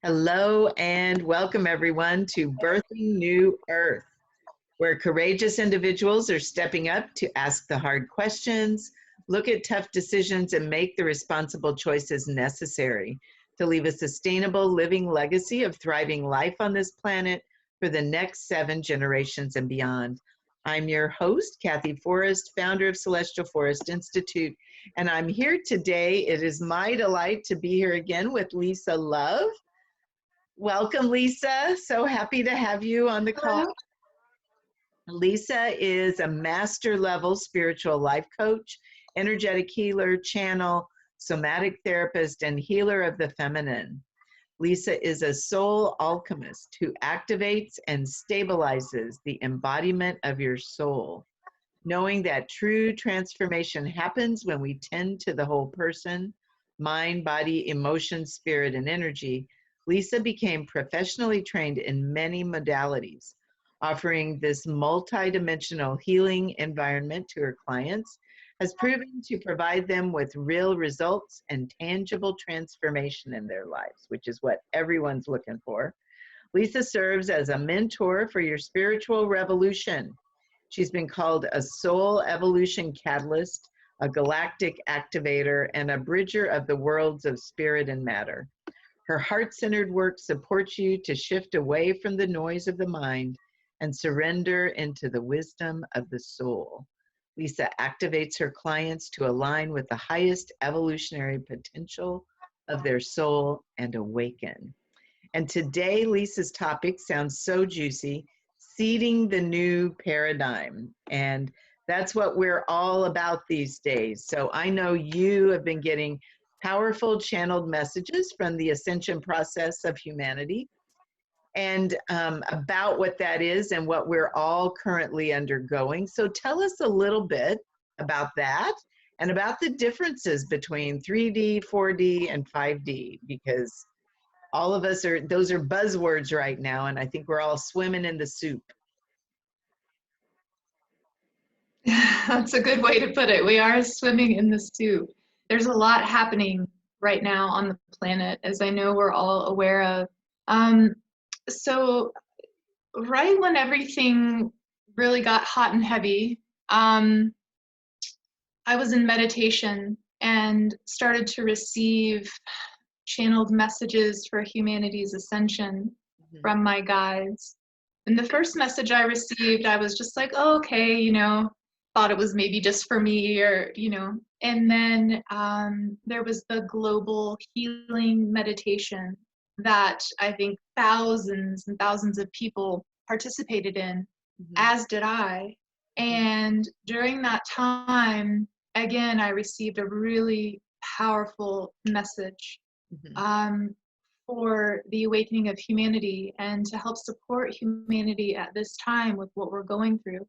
Hello and welcome everyone to Birthing New Earth, where courageous individuals are stepping up to ask the hard questions, look at tough decisions, and make the responsible choices necessary to leave a sustainable living legacy of thriving life on this planet for the next 7 generations and beyond. I'm your host, Kathy Forrest, founder of Celestial Forest Institute, and I'm here today. It is my delight to be here again with Lisa Love. Welcome, Lisa. So happy to have you on the call. Hello. Lisa is a master level spiritual life coach, energetic healer, channel, somatic therapist, and healer of the feminine. Lisa is a soul alchemist who activates and stabilizes the embodiment of your soul. Knowing that true transformation happens when we tend to the whole person, mind, body, emotion, spirit, and energy, Lisa became professionally trained in many modalities, offering this multidimensional healing environment to her clients, has proven to provide them with real results and tangible transformation in their lives, which is what everyone's looking for. Lisa serves as a mentor for your spiritual revolution. She's been called a soul evolution catalyst, a galactic activator, and a bridger of the worlds of spirit and matter. Her heart-centered work supports you to shift away from the noise of the mind and surrender into the wisdom of the soul. Lisa activates her clients to align with the highest evolutionary potential of their soul and awaken. And today, Lisa's topic sounds so juicy, seeding the new paradigm. And that's what we're all about these days. So I know you have been getting powerful channeled messages from the ascension process of humanity and about what that is and what we're all currently undergoing. So tell us a little bit about that and about the differences between 3D, 4D, and 5D, because all of us are, those are buzzwords right now, and I think we're all swimming in the soup. That's a good way to put it. We are swimming in the soup. There's a lot happening right now on the planet, as I know we're all aware of. So right when everything really got hot and heavy, I was in meditation and started to receive channeled messages for humanity's ascension from my guides. And the first message I received, I was just like, oh, okay, thought it was maybe just for me or, and then there was the global healing meditation that I think thousands and thousands of people participated in, as did I. And during that time, again, I received a really powerful message for the awakening of humanity and to help support humanity at this time with what we're going through.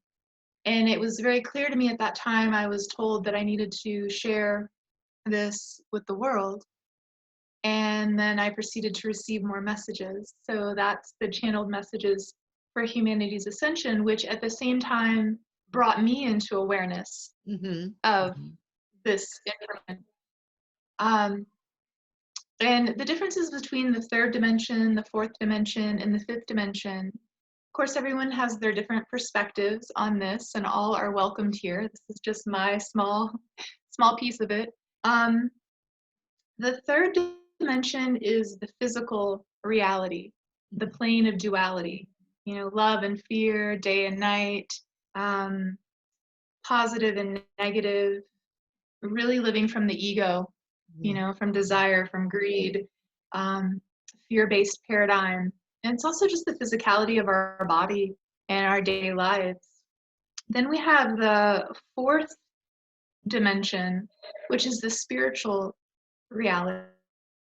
And it was very clear to me at that time, I was told that I needed to share this with the world. And then I proceeded to receive more messages. So that's the channeled messages for humanity's ascension, which at the same time brought me into awareness of this information. And the differences between the third dimension, the fourth dimension, and the fifth dimension, of course, everyone has their different perspectives on this, and all are welcomed here. This is just my small piece of it. The third dimension is the physical reality, the plane of duality, love and fear, day and night, positive and negative, really living from the ego, from desire, from greed, fear-based paradigm. And it's also just the physicality of our body and our daily lives. Then we have the fourth dimension, which is the spiritual reality,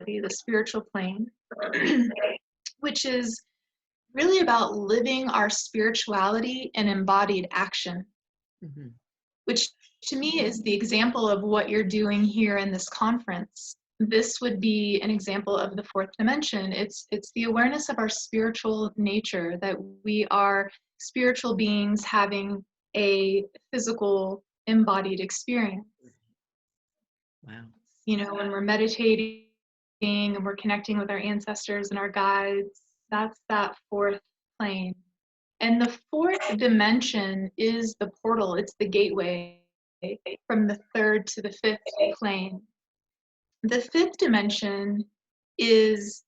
the spiritual plane, which is really about living our spirituality in embodied action, which to me is the example of what you're doing here in this conference. This would be an example of the fourth dimension. It's the awareness of our spiritual nature, that we are spiritual beings having a physical embodied experience. Wow. When we're meditating and we're connecting with our ancestors and our guides. That's that fourth plane. And the fourth dimension is the portal. It's the gateway from the third to the fifth plane. The fifth dimension is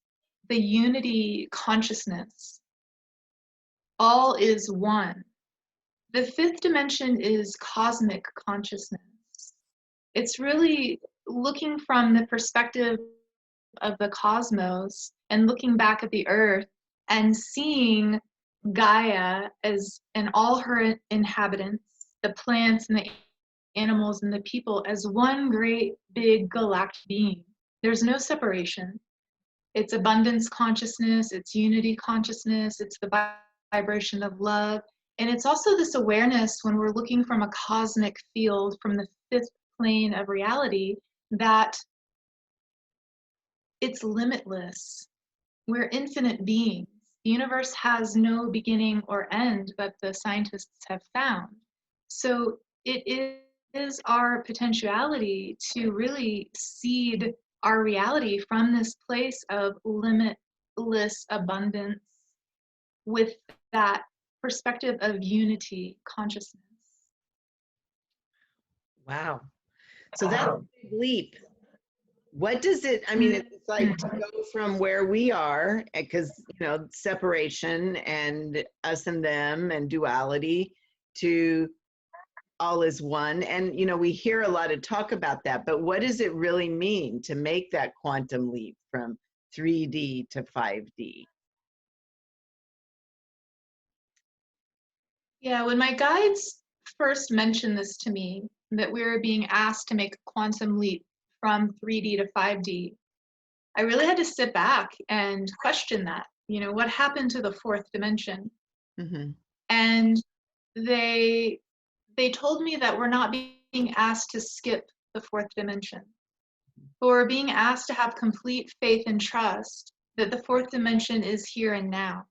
the unity consciousness. All is one. The fifth dimension is cosmic consciousness. It's really looking from the perspective of the cosmos and looking back at the earth and seeing Gaia as and all her inhabitants, the plants and the animals and the people, as one great big galactic being. There's no separation. It's abundance consciousness, it's unity consciousness, it's the vibration of love. And it's also this awareness when we're looking from a cosmic field, from the fifth plane of reality, that it's limitless. We're infinite beings. The universe has no beginning or end that the scientists have found. So it is our potentiality to really seed our reality from this place of limitless abundance with that perspective of unity consciousness. Wow. So that's a big leap. What does it, I mean, it's like to go from where we are, because, separation and us and them and duality, to all is one. And, we hear a lot of talk about that, but what does it really mean to make that quantum leap from 3D to 5D? Yeah, when my guides first mentioned this to me, that we were being asked to make a quantum leap from 3D to 5D, I really had to sit back and question that. What happened to the fourth dimension? Mm-hmm. And they told me that we're not being asked to skip the fourth dimension, but we're being asked to have complete faith and trust that the fourth dimension is here and now.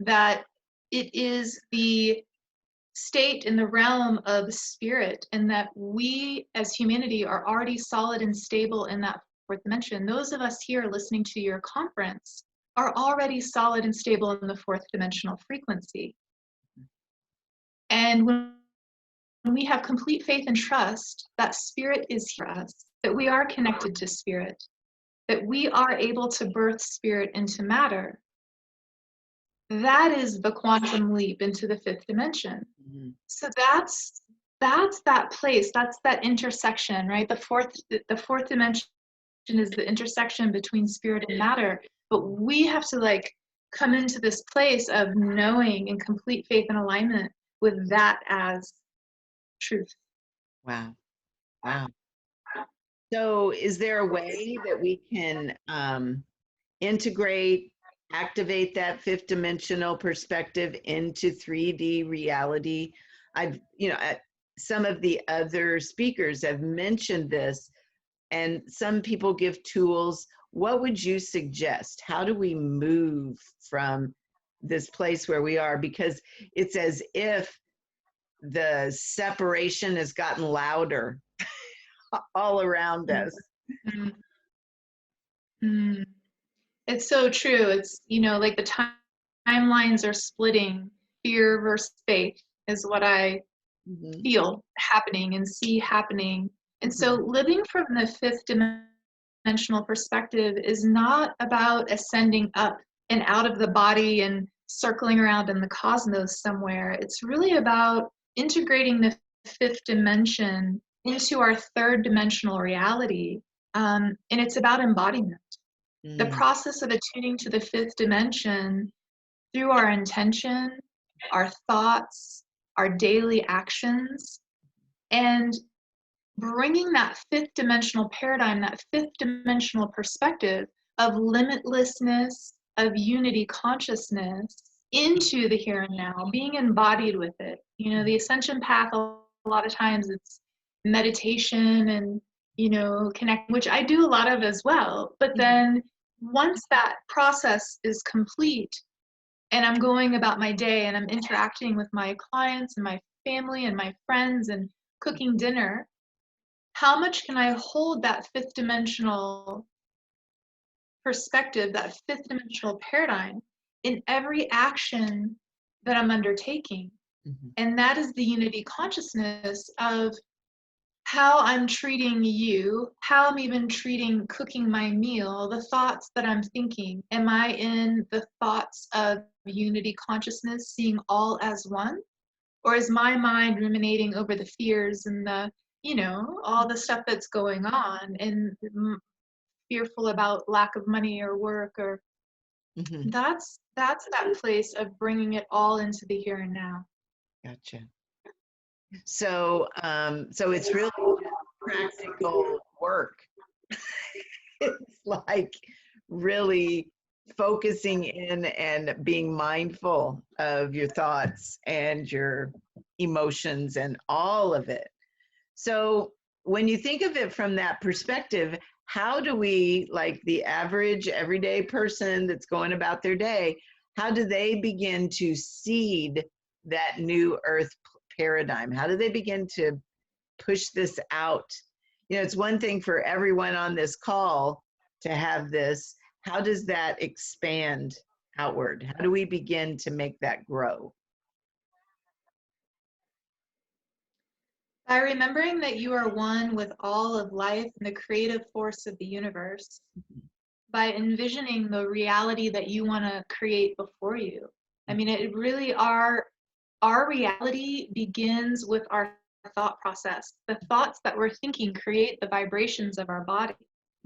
That it is the state in the realm of spirit, and that we as humanity are already solid and stable in that fourth dimension. Those of us here listening to your conference are already solid and stable in the fourth dimensional frequency. And when we have complete faith and trust that spirit is for us, that we are connected to spirit, that we are able to birth spirit into matter, that is the quantum leap into the fifth dimension. Mm-hmm. So that's that place, that's that intersection, right? The fourth dimension is the intersection between spirit and matter, but we have to come into this place of knowing in complete faith and alignment with that as truth. Wow. So is there a way that we can integrate, activate that fifth dimensional perspective into 3D reality? Some of the other speakers have mentioned this, and some people give tools. What would you suggest? How do we move from this place where we are? Because it's as if the separation has gotten louder all around us. Mm-hmm. Mm-hmm. It's so true. It's, like the timelines are splitting. Fear versus faith is what I feel happening and see happening. And so living from the fifth dimensional perspective is not about ascending up and out of the body and circling around in the cosmos somewhere. It's really about integrating the fifth dimension into our third dimensional reality. And it's about embodiment. The process of attuning to the fifth dimension through our intention, our thoughts, our daily actions, and bringing that fifth dimensional paradigm, that fifth dimensional perspective of limitlessness, of unity consciousness into the here and now, being embodied with it. The ascension path, a lot of times it's meditation and, connect, which I do a lot of as well. But then once that process is complete and I'm going about my day and I'm interacting with my clients and my family and my friends and cooking dinner, how much can I hold that fifth dimensional perspective, that fifth dimensional paradigm in every action that I'm undertaking? Mhm. And that is the unity consciousness of how I'm treating you, how I'm even treating cooking my meal, the thoughts that I'm thinking. Am I in the thoughts of unity consciousness, seeing all as one? Or is my mind ruminating over the fears and the, all the stuff that's going on and fearful about lack of money or work? Or Mhm. that's that place of bringing it all into the here and now. Gotcha. So it's really practical work. It's like really focusing in and being mindful of your thoughts and your emotions and all of it. So when you think of it from that perspective, how do we, like the average everyday person that's going about their day, how do they begin to seed that new earth paradigm? How do they begin to push this out? You know, it's one thing for everyone on this call to have this. How does that expand outward? How do we begin to make that grow? By remembering that you are one with all of life and the creative force of the universe, by envisioning the reality that you want to create before you. I mean, it really our reality begins with our thought process. The thoughts that we're thinking create the vibrations of our body.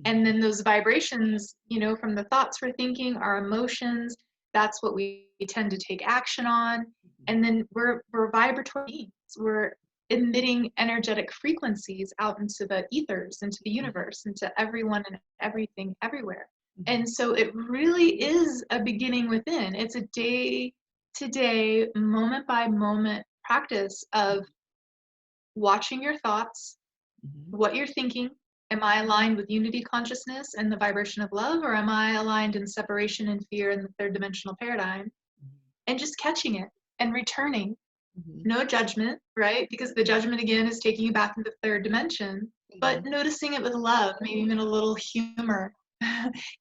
And then those vibrations, from the thoughts we're thinking, our emotions, that's what we tend to take action on. And then we're vibratory beings. We're emitting energetic frequencies out into the ethers, into the universe, into everyone and everything everywhere. And so it really is a beginning within. It's a day to day, moment by moment practice of watching your thoughts, what you're thinking. Am I aligned with unity consciousness and the vibration of love, or am I aligned in separation and fear in the third dimensional paradigm? And just catching it and returning. No judgment, right? Because the judgment again is taking you back into the third dimension, but noticing it with love, maybe even a little humor.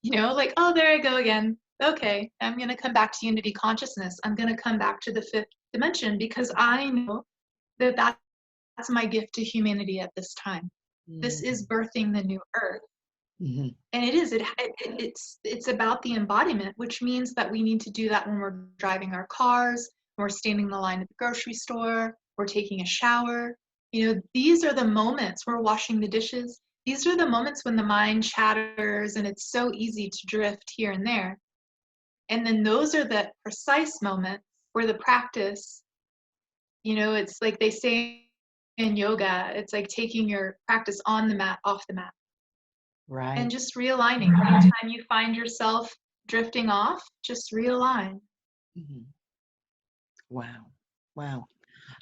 Like, oh, there I go again. Okay, I'm going to come back to unity consciousness. I'm going to come back to the fifth dimension because I know that that's my gift to humanity at this time. This is birthing the new earth. Mhm. And it's about the embodiment, which means that we need to do that when we're driving our cars, when we're standing in the line at the grocery store, we're taking a shower. These are the moments we're washing the dishes. These are the moments when the mind chatters and it's so easy to drift here and there. And then those are the precise moments where the practice, it's like they say in yoga, it's like taking your practice on the mat, off the mat. Right. And just realigning. Anytime you find yourself drifting off, just realign. Mhm. Wow. Wow.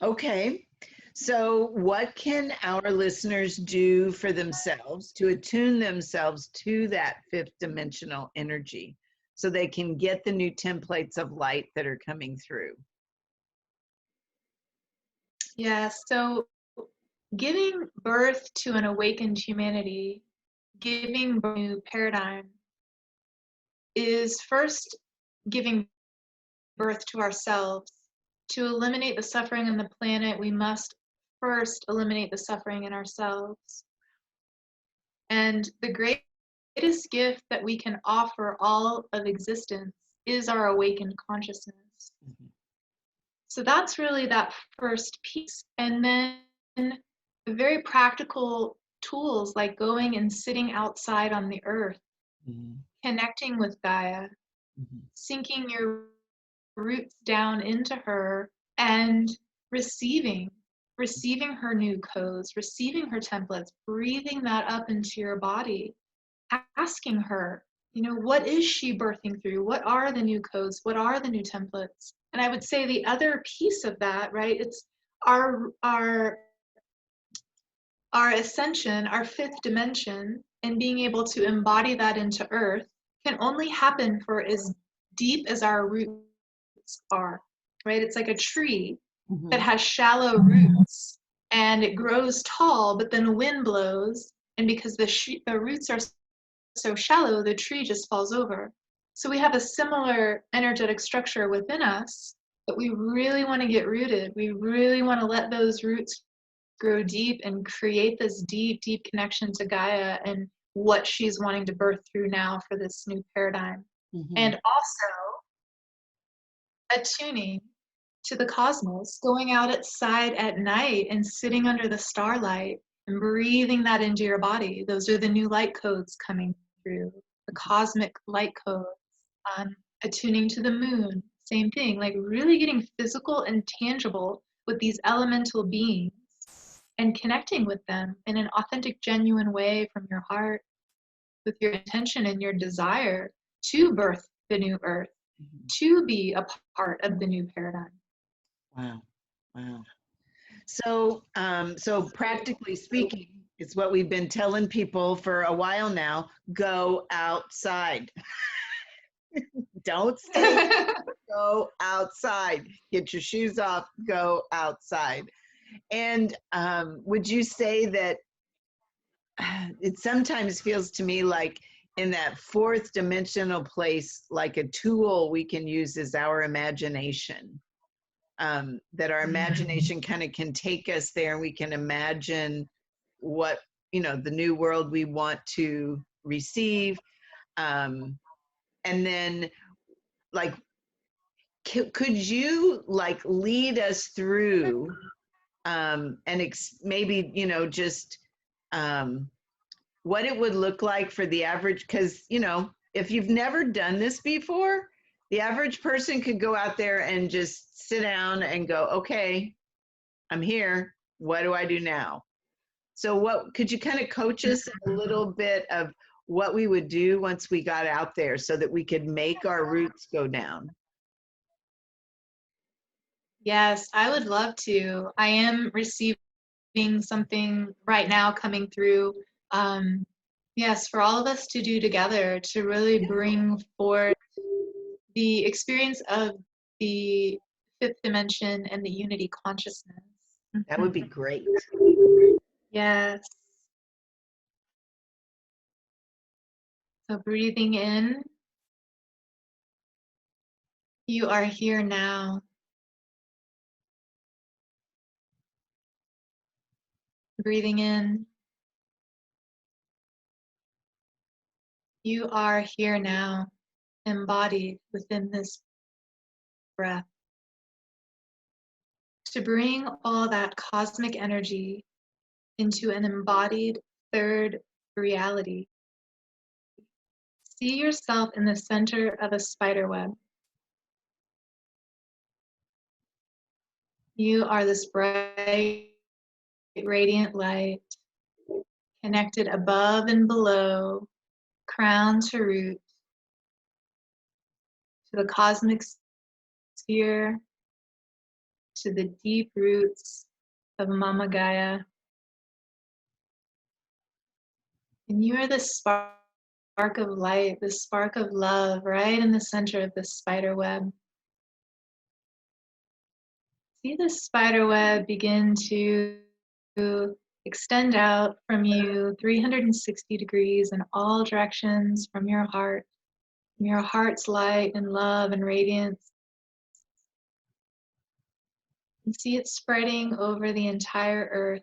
Okay. So, what can our listeners do for themselves to attune themselves to that fifth dimensional energy so they can get the new templates of light that are coming through? Yeah, so giving birth to an awakened humanity, giving birth to a new paradigm, is first giving birth to ourselves. To eliminate the suffering on the planet, we must first eliminate the suffering in ourselves. And the greatest gift that we can offer all of existence is our awakened consciousness. Mhm. So that's really that first piece. And then the very practical tools like going and sitting outside on the earth, Mhm. connecting with Gaia, Mhm. sinking your roots down into her and receiving her new codes, receiving her templates, breathing that up into your body, asking her, what is she birthing through? What are the new codes? What are the new templates? And I would say the other piece of that, right? It's our ascension, our fifth dimension, and being able to embody that into earth can only happen for as deep as our roots are, right? It's like a tree that Mhm. has shallow roots. and it grows tall, but then the wind blows, and because the roots are so shallow, the tree just falls over. So we have a similar energetic structure within us, but we really want to get rooted. We really want to let those roots grow deep and create this deep, deep connection to Gaia and what she's wanting to birth through now for this new paradigm. Mm-hmm. And also attuning to the cosmos, going outside at night and sitting under the starlight and breathing that into your body. Those are the new light codes coming through, the cosmic light codes. Attuning to the moon, same thing, like really getting physical and tangible with these elemental beings and connecting with them in an authentic, genuine way from your heart, with your intention and your desire to birth the new earth, to be a part of the new paradigm. Wow. Wow. So, so practically speaking, it's what we've been telling people for a while now, go outside. Don't stay, go outside. Get your shoes off, go outside. And would you say that it sometimes feels to me like in that fourth dimensional place, like a tool we can use is our imagination? That our imagination kind of can take us there and we can imagine what, you know, the new world we want to receive. And then like, could you like lead us through and maybe, you know, just what it would look like for the average, because, you know, if you've never done this before, the average person could go out there and just sit down and go, okay, I'm here. What do I do now? So what could you kind of coach us a little bit of what we would do once we got out there so that we could make our roots go down? Yes, I would love to. I am receiving something right now coming through. Yes, for all of us to do together to really bring forth the experience of the fifth dimension and the unity consciousness. That would be great. Yes. So breathing in, you are here now. Breathing in, you are here now, embodied within this breath. To bring all that cosmic energy into an embodied third reality. See yourself in the center of a spider web. You are this bright, radiant light, connected above and below, crown to root, to the cosmic sphere, to the deep roots of Mama Gaia. And you are the spark of light, the spark of love, right in the center of this spider web. See the spider web begin to extend out from you 360 degrees in all directions from your heart's light and love and radiance. And see it spreading over the entire earth.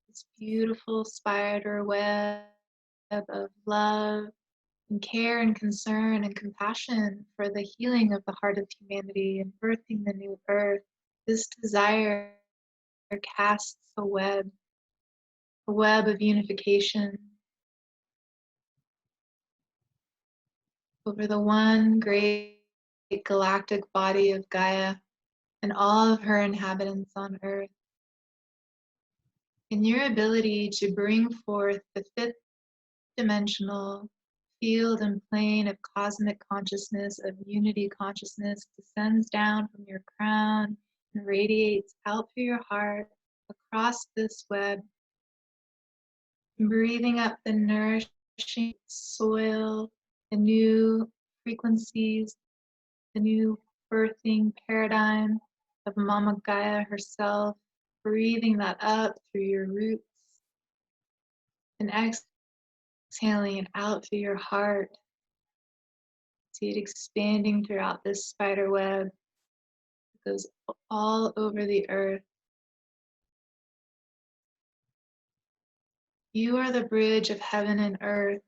This beautiful spider web of love and care and concern and compassion for the healing of the heart of humanity and birthing the new earth. This desire casts a web of unification over the one great galactic body of Gaia and all of her inhabitants on Earth. In your ability to bring forth the fifth dimensional field and plane of cosmic consciousness, of unity consciousness, descends down from your crown and radiates out through your heart across this web, breathing up the nourishing soil, the new frequencies, the new birthing paradigm of Mama Gaia herself breathing that up through your roots and exhaling it out through your heart. See it expanding throughout this spider web. It goes all over the earth. You are the bridge of heaven and earth.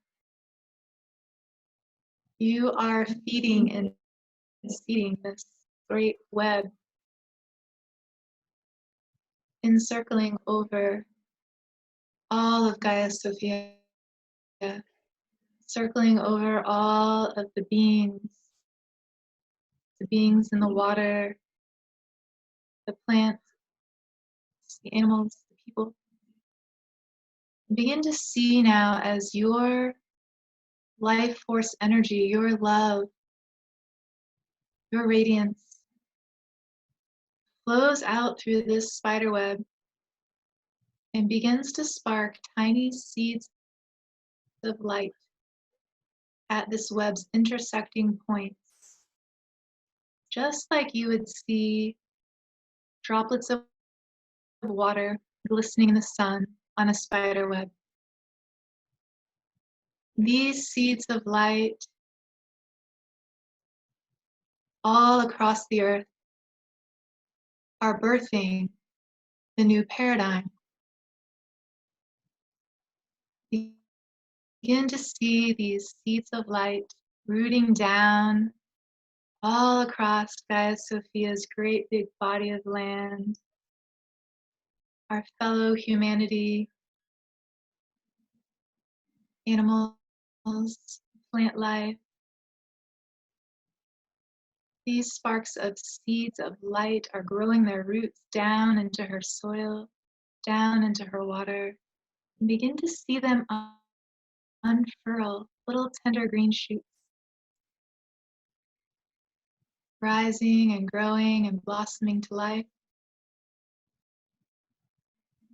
You are feeding and seeding this great web, encircling over all of Gaia Sophia, circling over all of the beings in the water, the plants, the animals, the people. Begin to see now as your life force energy, your love, your radiance flows out through this spider web and begins to spark tiny seeds of light at this web's intersecting points. Just like you would see droplets of water glistening in the sun on a spider web. These seeds of light all across the earth are birthing the new paradigm. Begin to see these seeds of light rooting down all across Gaia Sophia's great big body of land, our fellow humanity, animals, plant life. These sparks of seeds of light are growing their roots down into her soil, down into her water, and begin to see them unfurl little tender green shoots, rising and growing and blossoming to life.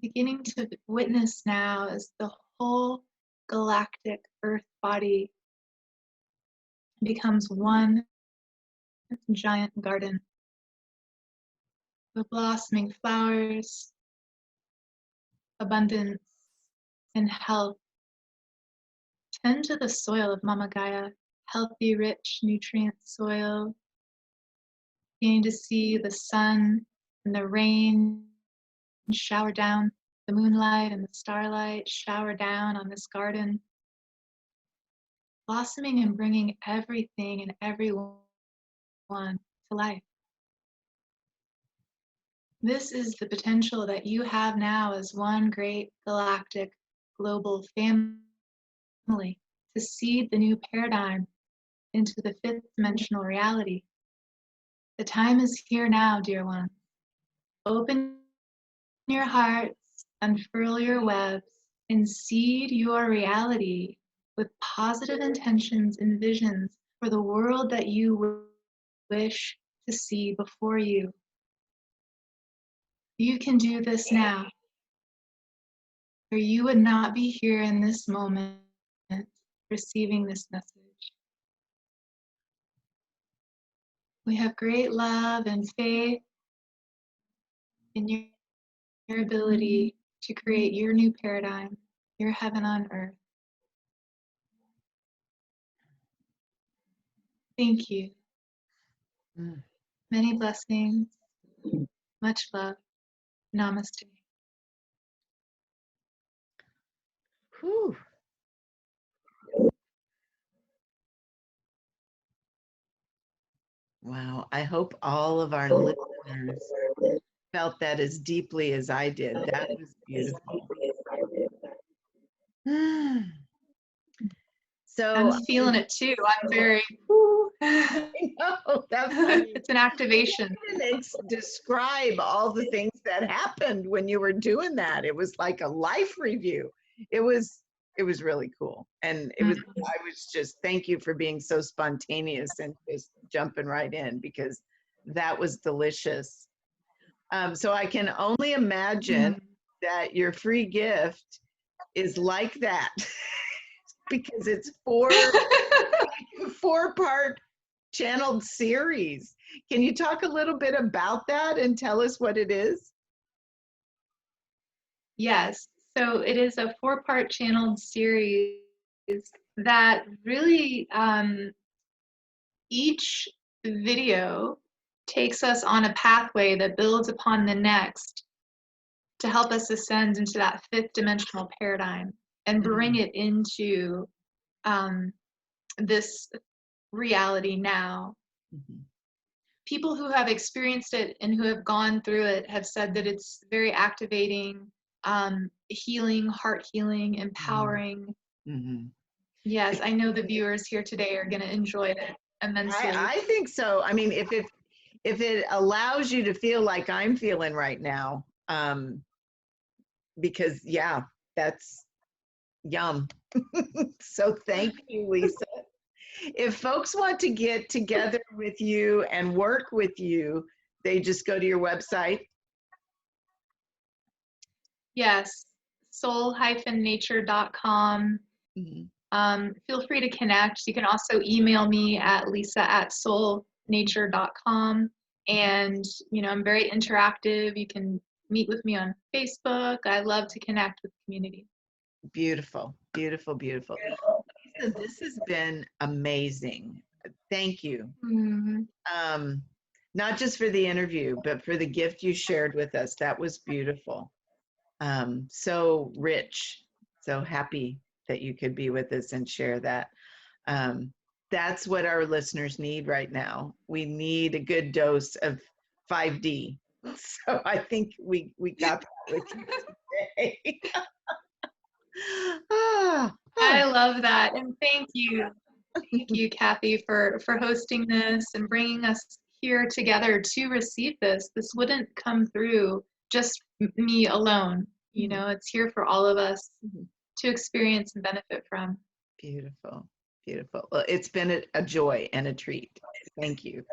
Beginning to witness now as the whole galactic earth body becomes one giant garden with blossoming flowers, abundance, and health. Tend to the soil of Mama Gaia, healthy, rich, nutrient soil. Beginning to see the sun and the rain shower down, the moonlight and the starlight shower down on this garden, blossoming and bringing everything and everyone to life. This is the potential that you have now as one great galactic global family to seed the new paradigm into the fifth dimensional reality. The time is here now, dear ones. Open your hearts, unfurl your webs, and seed your reality with positive intentions and visions for the world that you wish to see before you. You can do this now, or you would not be here in this moment receiving this message. We have great love and faith in your ability to create your new paradigm, your heaven on earth. Thank you. Many blessings. Much love. Namaste. Whew. Wow. I hope all of our listeners felt that as deeply as I did. That was beautiful. So I'm feeling it too. I'm very, I know, that's funny. it's an activation. Describe all the things that happened when you were doing that. It was like a life review. It was really cool. And I was just, thank you for being so spontaneous and just jumping right in, because that was delicious. So I can only imagine that your free gift is like that because it's a four-part channeled series. Can you talk a little bit about that and tell us what it is? Yes. So it is a 4-part channeled series that really each video takes us on a pathway that builds upon the next to help us ascend into that 5th dimensional paradigm and bring Mhm. it into um, this reality now. Mhm. People who have experienced it and who have gone through it have said that it's very activating, healing, heart healing, Mhm. empowering. Mhm. Yes, I know the viewers here today are going to enjoy it immensely. I think so. I mean, if it allows you to feel like I'm feeling right now, because yeah, that's yum. So thank you, Lisa. If folks want to get together with you and work with you, they just go to your website. Yes, soul-nature.com. Mhm. Feel free to connect. You can also email me at lisa@soulnature.com. And, I'm very interactive. You can meet with me on Facebook. I love to connect with the community. Beautiful, beautiful, beautiful. Lisa, this has been amazing. Thank you. Mhm. Um, Not just for the interview, but for the gift you shared with us. That was beautiful. So rich. So happy that you could be with us and share that. Um, that's what our listeners need right now. We need a good dose of 5D. So I think we got that with you today. Ah, I ah. love that. And thank you. Thank you, Kathy, for hosting this and bringing us here together to receive this. This wouldn't come through just me alone. It's here for all of us to experience and benefit from. Beautiful, beautiful. Well, it's been a joy and a treat. Thank you.